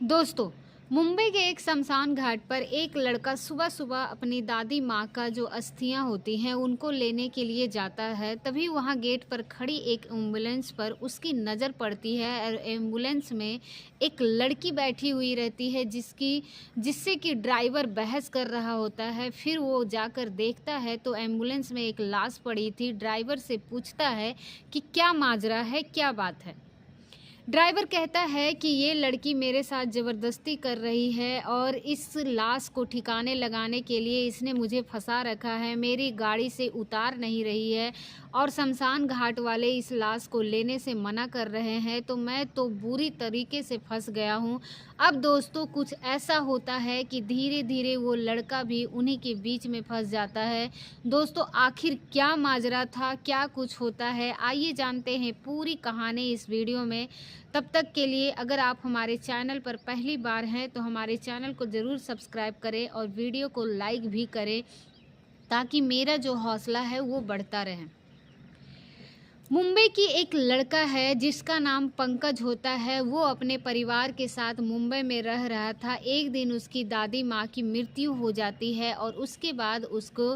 दोस्तों, मुंबई के एक शमशान घाट पर एक लड़का सुबह सुबह अपनी दादी माँ का जो अस्थियां होती हैं उनको लेने के लिए जाता है। तभी वहां गेट पर खड़ी एक एम्बुलेंस पर उसकी नज़र पड़ती है और एम्बुलेंस में एक लड़की बैठी हुई रहती है जिससे कि ड्राइवर बहस कर रहा होता है। फिर वो जाकर देखता है तो एम्बुलेंस में एक लाश पड़ी थी। ड्राइवर से पूछता है कि क्या माजरा है, क्या बात है। ड्राइवर कहता है कि ये लड़की मेरे साथ ज़बरदस्ती कर रही है और इस लाश को ठिकाने लगाने के लिए इसने मुझे फंसा रखा है, मेरी गाड़ी से उतार नहीं रही है और शमशान घाट वाले इस लाश को लेने से मना कर रहे हैं, तो मैं तो बुरी तरीके से फंस गया हूँ। अब दोस्तों कुछ ऐसा होता है कि धीरे धीरे वो लड़का भी उन्हीं के बीच में फंस जाता है। दोस्तों आखिर क्या माजरा था, क्या कुछ होता है, आइए जानते हैं पूरी कहानी इस वीडियो में। तब तक के लिए अगर आप हमारे चैनल पर पहली बार हैं तो हमारे चैनल को ज़रूर सब्सक्राइब करें और वीडियो को लाइक भी करें ताकि मेरा जो हौसला है वो बढ़ता रहे। मुंबई की एक लड़का है जिसका नाम पंकज होता है। वो अपने परिवार के साथ मुंबई में रह रहा था। एक दिन उसकी दादी माँ की मृत्यु हो जाती है और उसके बाद उसको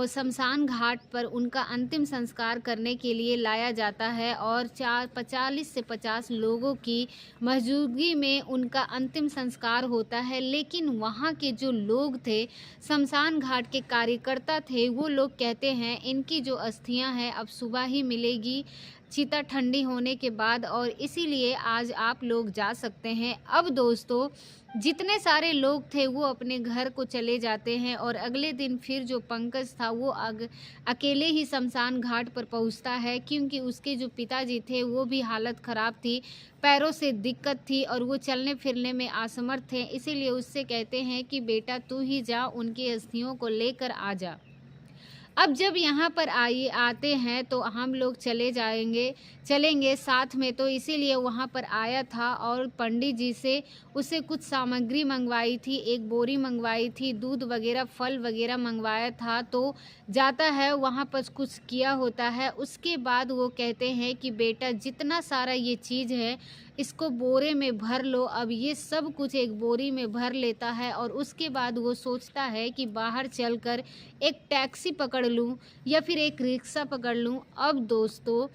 शमशान घाट पर उनका अंतिम संस्कार करने के लिए लाया जाता है और 40 से 50 लोगों की मौजूदगी में उनका अंतिम संस्कार होता है। लेकिन वहाँ के जो लोग थे, शमशान घाट के कार्यकर्ता थे, वो लोग कहते हैं इनकी जो अस्थियां हैं अब सुबह ही मिलेगी, चिता ठंडी होने के बाद, और इसीलिए आज आप लोग जा सकते हैं। अब दोस्तों जितने सारे लोग थे वो अपने घर को चले जाते हैं और अगले दिन फिर जो पंकज था वो अकेले ही शमशान घाट पर पहुंचता है, क्योंकि उसके जो पिताजी थे वो भी हालत ख़राब थी, पैरों से दिक्कत थी और वो चलने फिरने में असमर्थ थे। इसीलिए उससे कहते हैं कि बेटा तू ही जा, उनकी अस्थियों को लेकर आ जा। अब जब यहाँ पर आते हैं तो हम लोग चलेंगे साथ में, तो इसीलिए वहाँ पर आया था और पंडित जी से उसे कुछ सामग्री मंगवाई थी, एक बोरी मंगवाई थी, दूध वगैरह फल वगैरह मंगवाया था। तो जाता है वहाँ पर कुछ किया होता है। उसके बाद वो कहते हैं कि बेटा जितना सारा ये चीज़ है इसको बोरे में भर लो। अब ये सब कुछ एक बोरी में भर लेता है और उसके बाद वो सोचता है कि बाहर चलकर एक टैक्सी पकड़ लूँ या फिर एक रिक्शा पकड़ लूँ। अब दोस्तों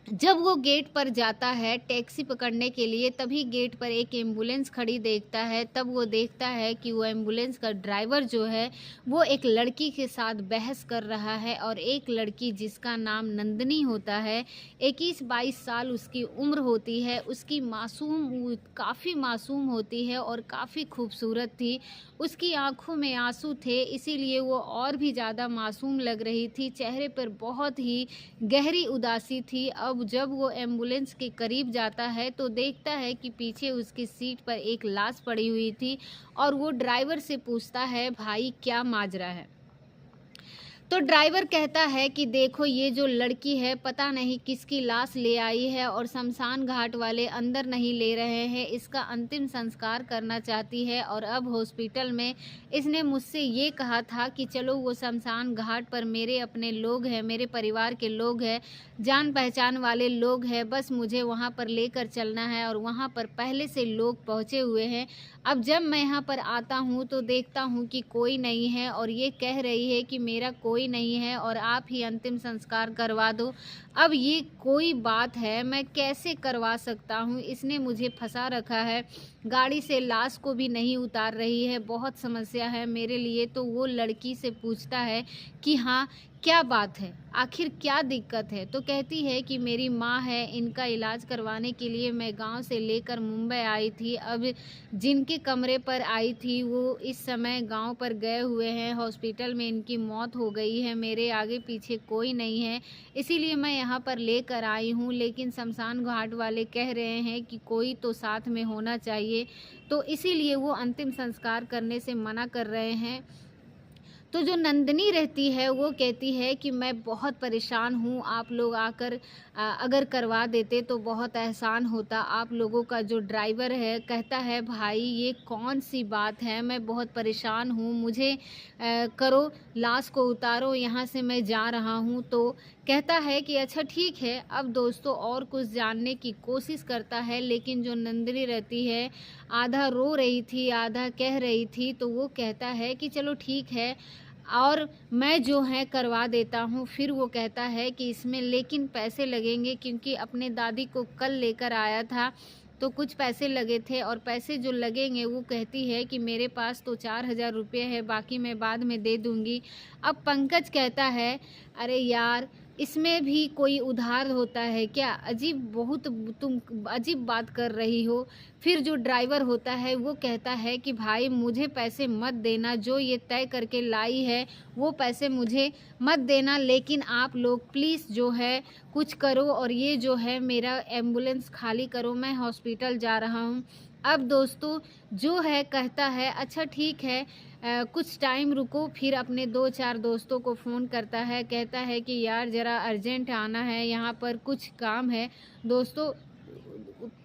जब वो गेट पर जाता है टैक्सी पकड़ने के लिए, तभी गेट पर एक एम्बुलेंस खड़ी देखता है। तब वो देखता है कि वो एम्बुलेंस का ड्राइवर जो है वो एक लड़की के साथ बहस कर रहा है, और एक लड़की जिसका नाम नंदिनी होता है, 21-22 साल उसकी उम्र होती है। उसकी काफ़ी मासूम होती है और काफ़ी खूबसूरत थी। उसकी आंखों में आंसू थे, इसीलिए वो और भी ज़्यादा मासूम लग रही थी। चेहरे पर बहुत ही गहरी उदासी थी। अब जब वो एम्बुलेंस के करीब जाता है तो देखता है कि पीछे उसकी सीट पर एक लाश पड़ी हुई थी और वो ड्राइवर से पूछता है भाई क्या माजरा है। तो ड्राइवर कहता है कि देखो ये जो लड़की है पता नहीं किसकी लाश ले आई है और शमशान घाट वाले अंदर नहीं ले रहे हैं, इसका अंतिम संस्कार करना चाहती है और अब हॉस्पिटल में इसने मुझसे ये कहा था कि चलो वो शमशान घाट पर मेरे अपने लोग हैं, मेरे परिवार के लोग हैं, जान पहचान वाले लोग हैं, बस मुझे वहाँ पर लेकर चलना है और वहाँ पर पहले से लोग पहुँचे हुए हैं। अब जब मैं यहाँ पर आता हूँ तो देखता हूँ कि कोई नहीं है और ये कह रही है कि मेरा कोई नहीं है और आप ही अंतिम संस्कार करवा दो। अब ये कोई बात है, मैं कैसे करवा सकता हूँ, इसने मुझे फंसा रखा है, गाड़ी से लाश को भी नहीं उतार रही है, बहुत समस्या है मेरे लिए। तो वो लड़की से पूछता है कि हाँ क्या बात है, आखिर क्या दिक्कत है। तो कहती है कि मेरी माँ है, इनका इलाज करवाने के लिए मैं गांव से लेकर मुंबई आई थी। अब जिनके कमरे पर आई थी वो इस समय गांव पर गए हुए हैं, हॉस्पिटल में इनकी मौत हो गई है, मेरे आगे पीछे कोई नहीं है, इसीलिए मैं यहाँ पर लेकर आई हूँ। लेकिन शमशान घाट वाले कह रहे हैं कि कोई तो साथ में होना चाहिए, तो इसीलिए वो अंतिम संस्कार करने से मना कर रहे हैं। तो जो नंदिनी रहती है वो कहती है कि मैं बहुत परेशान हूँ, आप लोग आकर अगर करवा देते तो बहुत एहसान होता। आप लोगों का जो ड्राइवर है कहता है भाई ये कौन-सी बात है, मैं बहुत परेशान हूँ, मुझे करो, लाश को उतारो, यहाँ से मैं जा रहा हूँ। तो कहता है कि अच्छा ठीक है। अब दोस्तों और कुछ जानने की कोशिश करता है, लेकिन जो नंदिनी रहती है आधा रो रही थी, आधा कह रही थी, तो वो कहता है कि चलो ठीक है और मैं जो है करवा देता हूँ। फिर वो कहता है कि इसमें लेकिन पैसे लगेंगे, क्योंकि अपने दादी को कल लेकर आया था तो कुछ पैसे लगे थे और पैसे जो लगेंगे वो कहती है कि मेरे पास तो 4,000 रुपये है, बाकी मैं बाद में दे दूँगी। अब पंकज कहता है अरे यार, इसमें भी कोई उधार होता है क्या? अजीब, बहुत तुम अजीब बात कर रही हो। फिर जो ड्राइवर होता है वो कहता है कि भाई मुझे पैसे मत देना, जो ये तय करके लाई है वो पैसे मुझे मत देना, लेकिन आप लोग प्लीज़ जो है कुछ करो और ये जो है मेरा एम्बुलेंस खाली करो, मैं हॉस्पिटल जा रहा हूँ। अब दोस्तों जो है कहता है अच्छा ठीक है, कुछ टाइम रुको। फिर अपने 2-4 दोस्तों को फ़ोन करता है, कहता है कि यार ज़रा अर्जेंट आना है, यहाँ पर कुछ काम है। दोस्तों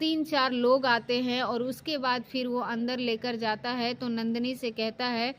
3-4 लोग आते हैं और उसके बाद फिर वो अंदर लेकर जाता है, तो नंदिनी से कहता है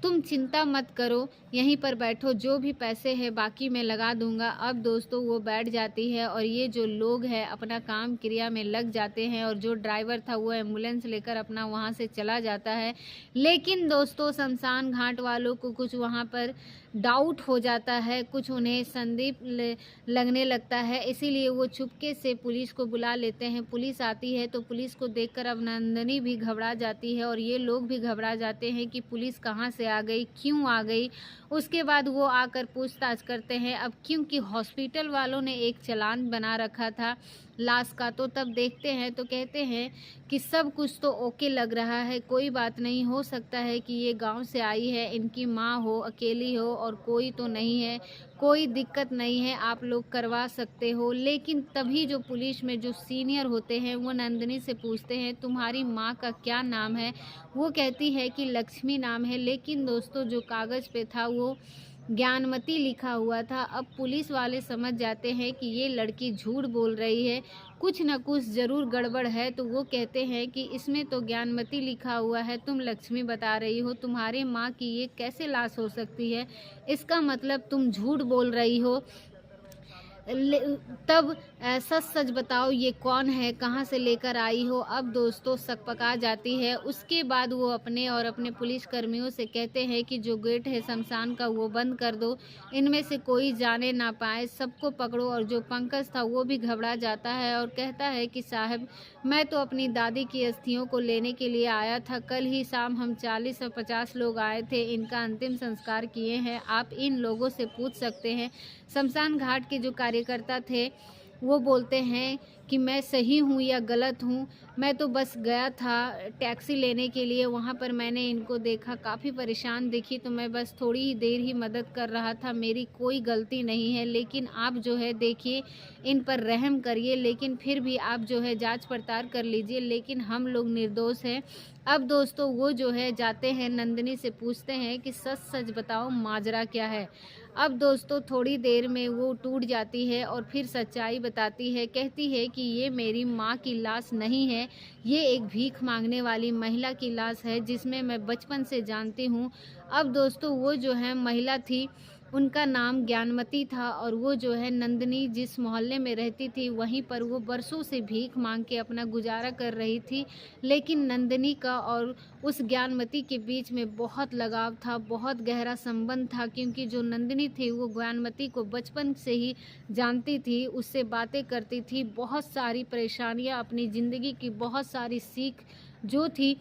तुम चिंता मत करो, यहीं पर बैठो, जो भी पैसे हैं बाकी मैं लगा दूँगा। अब दोस्तों वो बैठ जाती है और ये जो लोग हैं अपना काम क्रिया में लग जाते हैं और जो ड्राइवर था वो एम्बुलेंस लेकर अपना वहाँ से चला जाता है। लेकिन दोस्तों शमशान घाट वालों को कुछ वहाँ पर डाउट हो जाता है, कुछ उन्हें संदिग्ध लगने लगता है, इसीलिए वो चुपके से पुलिस को बुला लेते हैं। पुलिस आती है तो पुलिस को देखकर अब नंदिनी भी घबरा जाती है और ये लोग भी घबरा जाते हैं कि पुलिस कहाँ से आ गई, क्यों आ गई। उसके बाद वो आकर पूछताछ करते हैं। अब क्योंकि हॉस्पिटल वालों ने एक चालान बना रखा था लाश का, तो तब देखते हैं तो कहते हैं कि सब कुछ तो ओके लग रहा है, कोई बात नहीं, हो सकता है कि ये गांव से आई है, इनकी माँ हो, अकेली हो और कोई तो नहीं है, कोई दिक्कत नहीं है, आप लोग करवा सकते हो। लेकिन तभी जो पुलिस में जो सीनियर होते हैं वो नंदिनी से पूछते हैं तुम्हारी माँ का क्या नाम है। वो कहती है कि लक्ष्मी नाम है, लेकिन दोस्तों जो कागज़ पे था वो ज्ञानमती लिखा हुआ था। अब पुलिस वाले समझ जाते हैं कि ये लड़की झूठ बोल रही है, कुछ न कुछ ज़रूर गड़बड़ है। तो वो कहते हैं कि इसमें तो ज्ञानमती लिखा हुआ है, तुम लक्ष्मी बता रही हो, तुम्हारे माँ की ये कैसे लाश हो सकती है, इसका मतलब तुम झूठ बोल रही हो। तब सच सच बताओ ये कौन है, कहाँ से लेकर आई हो। अब दोस्तों शक पका जाती है। उसके बाद वो अपने और अपने पुलिस कर्मियों से कहते हैं कि जो गेट है शमशान का वो बंद कर दो, इनमें से कोई जाने ना पाए, सबको पकड़ो। और जो पंकज था वो भी घबरा जाता है और कहता है कि साहब मैं तो अपनी दादी की अस्थियों को लेने के लिए आया था, कल ही शाम हम 40 और 50 लोग आए थे, इनका अंतिम संस्कार किए हैं, आप इन लोगों से पूछ सकते हैं। शमशान घाट के जो कार्यकर्ता थे वो बोलते हैं कि मैं सही हूँ या गलत हूँ, मैं तो बस गया था टैक्सी लेने के लिए, वहाँ पर मैंने इनको देखा, काफ़ी परेशान दिखी, तो मैं बस थोड़ी ही देर ही मदद कर रहा था, मेरी कोई गलती नहीं है। लेकिन आप जो है देखिए इन पर रहम करिए, लेकिन फिर भी आप जो है जांच पड़ताल कर लीजिए, लेकिन हम लोग निर्दोष हैं। अब दोस्तों वो जो है जाते हैं, नंदिनी से पूछते हैं कि सच सच बताओ माजरा क्या है। अब दोस्तों थोड़ी देर में वो टूट जाती है और फिर सच्चाई बताती है, कहती है कि ये मेरी माँ की लाश नहीं है, ये एक भीख मांगने वाली महिला की लाश है जिसमें मैं बचपन से जानती हूँ। अब दोस्तों वो जो है महिला थी, उनका नाम ज्ञानमती था और वो जो है नंदिनी जिस मोहल्ले में रहती थी वहीं पर वो बरसों से भीख मांग के अपना गुजारा कर रही थी। लेकिन नंदिनी का और उस ज्ञानमती के बीच में बहुत लगाव था, बहुत गहरा संबंध था, क्योंकि जो नंदिनी थी वो ज्ञानमती को बचपन से ही जानती थी, उससे बातें करती थी, बहुत सारी परेशानियां, अपनी ज़िंदगी की बहुत सारी सीख जो थी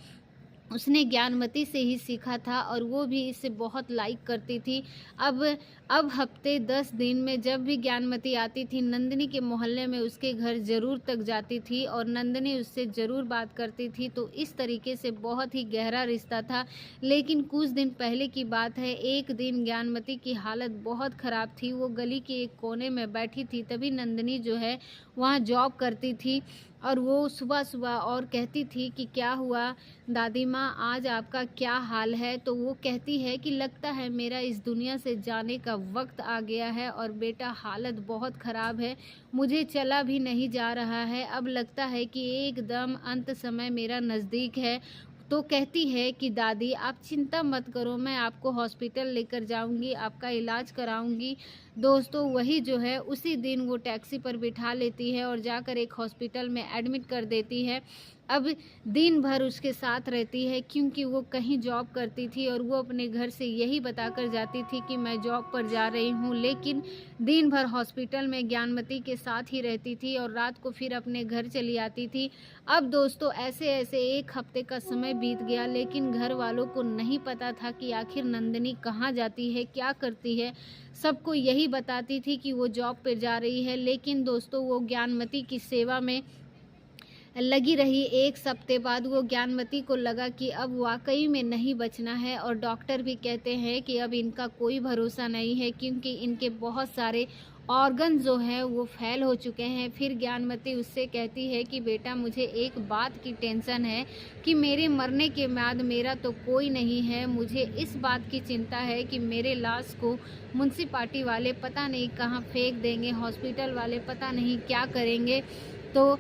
उसने ज्ञानमती से ही सीखा था और वो भी इसे बहुत लाइक करती थी। अब हफ्ते 10 दिन में जब भी ज्ञानमती आती थी नंदिनी के मोहल्ले में उसके घर ज़रूर तक जाती थी और नंदिनी उससे ज़रूर बात करती थी। तो इस तरीके से बहुत ही गहरा रिश्ता था। लेकिन कुछ दिन पहले की बात है, एक दिन ज्ञानमती की हालत बहुत ख़राब थी, वो गली के एक कोने में बैठी थी, तभी नंदिनी जो है वहाँ जॉब करती थी और वो सुबह-सुबह और कहती थी कि क्या हुआ दादी माँ, आज आपका क्या हाल है? तो वो कहती है कि लगता है मेरा इस दुनिया से जाने का वक़्त आ गया है और बेटा हालत बहुत ख़राब है। मुझे चला भी नहीं जा रहा है। अब लगता है कि एकदम अंत समय मेरा नज़दीक है। तो कहती है कि दादी आप चिंता मत करो, मैं आपको हॉस्पिटल लेकर जाऊँगी, आपका इलाज कराऊँगी। दोस्तों वही जो है उसी दिन वो टैक्सी पर बिठा लेती है और जाकर एक हॉस्पिटल में एडमिट कर देती है। अब दिन भर उसके साथ रहती है क्योंकि वो कहीं जॉब करती थी और वो अपने घर से यही बताकर जाती थी कि मैं जॉब पर जा रही हूँ, लेकिन दिन भर हॉस्पिटल में ज्ञानमती के साथ ही रहती थी और रात को फिर अपने घर चली आती थी। अब दोस्तों ऐसे-ऐसे 1 हफ्ते का समय बीत गया, लेकिन घर वालों को नहीं पता था कि आखिर नंदिनी कहाँ जाती है, क्या करती है। सबको यही बताती थी कि वो जॉब पे जा रही है, लेकिन दोस्तों वो ज्ञानमती की सेवा में लगी रही। 1 हफ्ते बाद वो ज्ञानमती को लगा कि अब वाक़ई में नहीं बचना है और डॉक्टर भी कहते हैं कि अब इनका कोई भरोसा नहीं है क्योंकि इनके बहुत सारे ऑर्गन जो हैं वो फ़ेल हो चुके हैं। फिर ज्ञानमती उससे कहती है कि बेटा मुझे एक बात की टेंशन है कि मेरे मरने के बाद मेरा तो कोई नहीं है। मुझे इस बात की चिंता है कि मेरे लाश को म्युनिसिपालिटी वाले पता नहीं कहाँ फेंक देंगे, हॉस्पिटल वाले पता नहीं क्या करेंगे। तो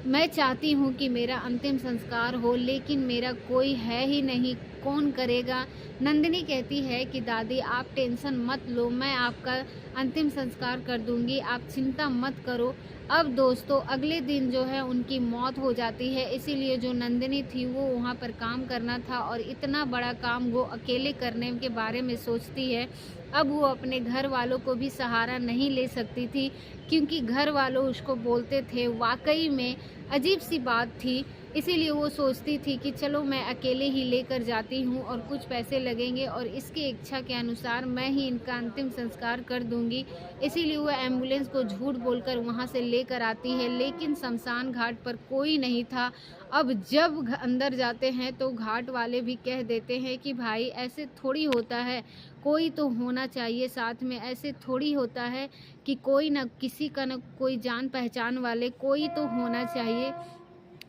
मैं चाहती हूँ कि मेरा अंतिम संस्कार हो, लेकिन मेरा कोई है ही नहीं, कौन करेगा? नंदिनी कहती है कि दादी आप टेंशन मत लो, मैं आपका अंतिम संस्कार कर दूँगी, आप चिंता मत करो। अब दोस्तों अगले दिन जो है उनकी मौत हो जाती है, इसीलिए जो नंदिनी थी वो वहाँ पर काम करना था और इतना बड़ा काम वो अकेले करने के बारे में सोचती है। अब वो अपने घर वालों को भी सहारा नहीं ले सकती थी क्योंकि घर वालों उसको बोलते थे, वाक़ई में अजीब-सी बात थी। इसीलिए वो सोचती थी कि चलो मैं अकेले ही लेकर जाती हूँ और कुछ पैसे लगेंगे और इसकी इच्छा के अनुसार मैं ही इनका अंतिम संस्कार कर दूँगी। इसीलिए वो एम्बुलेंस को झूठ बोलकर वहाँ से लेकर आती है, लेकिन शमशान घाट पर कोई नहीं था। अब जब अंदर जाते हैं तो घाट वाले भी कह देते हैं कि भाई ऐसे थोड़ी होता है, कोई तो होना चाहिए साथ में, ऐसे थोड़ी होता है कि कोई ना किसी का ना कोई जान पहचान वाले कोई तो होना चाहिए।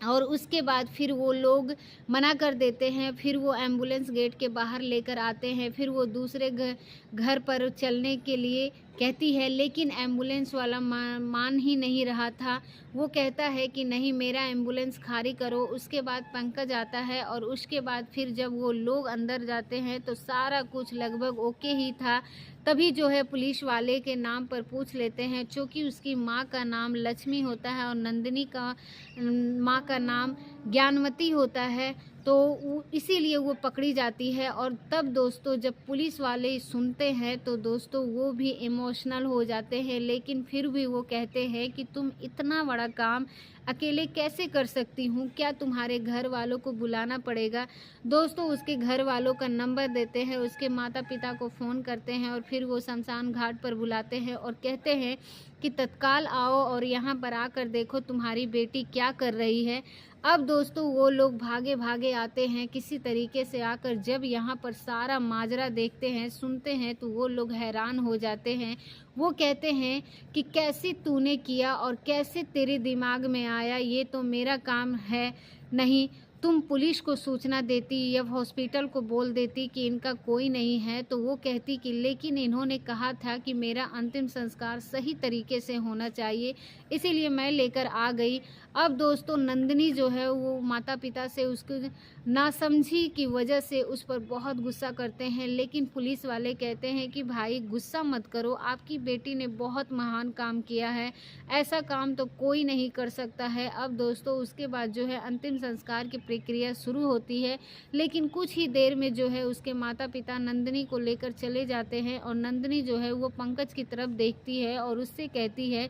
और उसके बाद फिर वो लोग मना कर देते हैं, फिर वो एम्बुलेंस गेट के बाहर लेकर आते हैं, फिर वो दूसरे घर पर चलने के लिए कहती है, लेकिन एम्बुलेंस वाला मान ही नहीं रहा था। वो कहता है कि नहीं मेरा एम्बुलेंस खाली करो। उसके बाद पंकज आता है और उसके बाद फिर जब वो लोग अंदर जाते हैं तो सारा कुछ लगभग ओके ही था। तभी जो है पुलिस वाले के नाम पर पूछ लेते हैं, चूँकि उसकी माँ का नाम लक्ष्मी होता है और नंदिनी का माँ का नाम ज्ञानमती होता है, तो इसीलिए वो पकड़ी जाती है। और तब दोस्तों जब पुलिस वाले सुनते हैं तो दोस्तों वो भी इमोशनल हो जाते हैं, लेकिन फिर भी वो कहते हैं कि तुम इतना बड़ा काम अकेले कैसे कर सकती हूँ, क्या तुम्हारे घर वालों को बुलाना पड़ेगा। दोस्तों उसके घर वालों का नंबर देते हैं, उसके माता पिता को फ़ोन करते हैं और फिर वो शमशान घाट पर बुलाते हैं और कहते हैं कि तत्काल आओ और यहाँ पर आकर देखो तुम्हारी बेटी क्या कर रही है। अब दोस्तों वो लोग भागे-भागे आते हैं किसी तरीके से आकर, जब यहाँ पर सारा माजरा देखते हैं, सुनते हैं तो वो लोग हैरान हो जाते हैं। वो कहते हैं कि कैसे तूने किया और कैसे तेरे दिमाग में आया, ये तो मेरा काम है नहीं। तुम पुलिस को सूचना देती या हॉस्पिटल को बोल देती कि इनका कोई नहीं है। तो वो कहती कि लेकिन इन्होंने कहा था कि मेरा अंतिम संस्कार सही तरीके से होना चाहिए, इसीलिए मैं लेकर आ गई। अब दोस्तों नंदिनी जो है वो माता पिता से उसकी नासमझी की वजह से उस पर बहुत गुस्सा करते हैं, लेकिन पुलिस वाले कहते हैं कि भाई गुस्सा मत करो, आपकी बेटी ने बहुत महान काम किया है, ऐसा काम तो कोई नहीं कर सकता है। अब दोस्तों उसके बाद जो है अंतिम संस्कार की प्रक्रिया शुरू होती है, लेकिन कुछ ही देर में जो है उसके माता पिता नंदिनी को लेकर चले जाते हैं और नंदिनी जो है वो पंकज की तरफ देखती है और उससे कहती है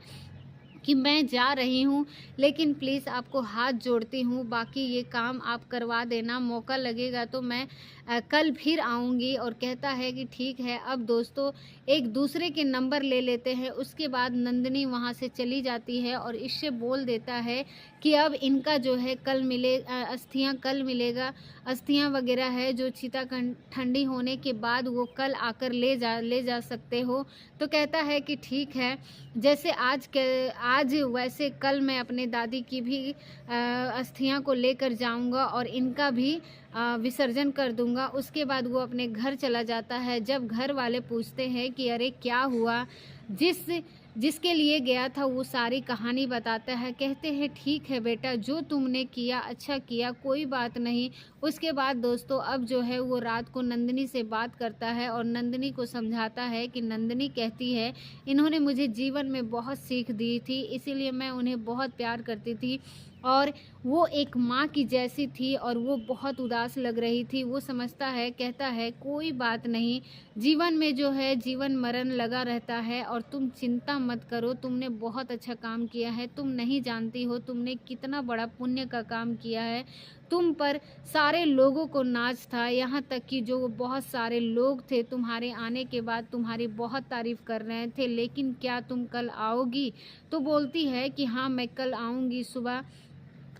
कि मैं जा रही हूँ, लेकिन प्लीज़ आपको हाथ जोड़ती हूँ, बाकी ये काम आप करवा देना, मौका लगेगा तो मैं कल फिर आऊँगी। और कहता है कि ठीक है। अब दोस्तों एक दूसरे के नंबर ले लेते हैं, उसके बाद नंदिनी वहाँ से चली जाती है और इससे बोल देता है कि अब इनका जो है कल अस्थियाँ कल मिलेगा, अस्थियाँ वगैरह है जो चिता ठंडी होने के बाद वो कल आकर ले जा सकते हो। तो कहता है कि ठीक है, जैसे आज वैसे कल मैं अपने दादी की भी अस्थियां को लेकर जाऊंगा और इनका भी विसर्जन कर दूंगा। उसके बाद वो अपने घर चला जाता है। जब घर वाले पूछते हैं कि अरे क्या हुआ, जिसके लिए गया था वो सारी कहानी बताता है। कहते हैं ठीक है बेटा, जो तुमने किया अच्छा किया, कोई बात नहीं। उसके बाद दोस्तों अब जो है वो रात को नंदिनी से बात करता है और नंदिनी को समझाता है कि नंदिनी कहती है इन्होंने मुझे जीवन में बहुत सीख दी थी, इसीलिए मैं उन्हें बहुत प्यार करती थी और वो एक माँ की जैसी थी और वो बहुत उदास लग रही थी। वो समझता है, कहता है कोई बात नहीं, जीवन में जो है जीवन मरण लगा रहता है और तुम चिंता मत करो, तुमने बहुत अच्छा काम किया है। तुम नहीं जानती हो तुमने कितना बड़ा पुण्य का काम किया है। तुम पर सारे लोगों को नाज था, यहाँ तक कि जो बहुत सारे लोग थे तुम्हारे आने के बाद तुम्हारी बहुत तारीफ कर रहे थे, लेकिन क्या तुम कल आओगी? तो बोलती है कि हाँ मैं कल आऊँगी सुबह।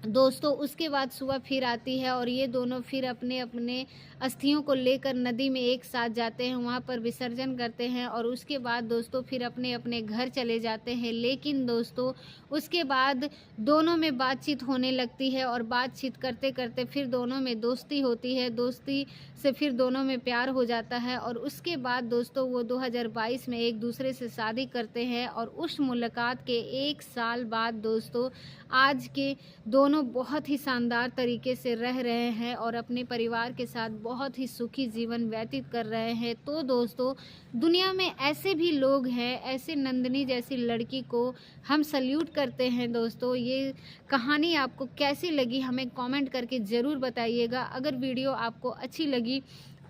दोस्तों उसके बाद सुबह फिर आती है और ये दोनों फिर अपने अपने अस्थियों को लेकर नदी में एक साथ जाते हैं, वहाँ पर विसर्जन करते हैं और उसके बाद दोस्तों फिर अपने अपने घर चले जाते हैं। लेकिन दोस्तों उसके बाद दोनों में बातचीत होने लगती है और बातचीत करते करते फिर दोनों में दोस्ती होती है, दोस्ती से फिर दोनों में प्यार हो जाता है और उसके बाद दोस्तों वो 2022 में एक दूसरे से शादी करते हैं और उस मुलाकात के 1 साल बाद दोस्तों आज के दोनों बहुत ही शानदार तरीके से रह रहे हैं और अपने परिवार के साथ बहुत ही सुखी जीवन व्यतीत कर रहे हैं। तो दोस्तों दुनिया में ऐसे भी लोग हैं, ऐसे नंदिनी जैसी लड़की को हम सल्यूट करते हैं। दोस्तों ये कहानी आपको कैसी लगी हमें कमेंट करके ज़रूर बताइएगा। अगर वीडियो आपको अच्छी लगी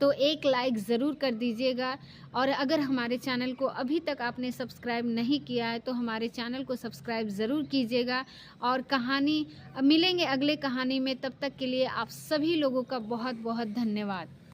तो एक लाइक ज़रूर कर दीजिएगा और अगर हमारे चैनल को अभी तक आपने सब्सक्राइब नहीं किया है तो हमारे चैनल को सब्सक्राइब ज़रूर कीजिएगा। और कहानी मिलेंगे अगले कहानी में, तब तक के लिए आप सभी लोगों का बहुत बहुत धन्यवाद।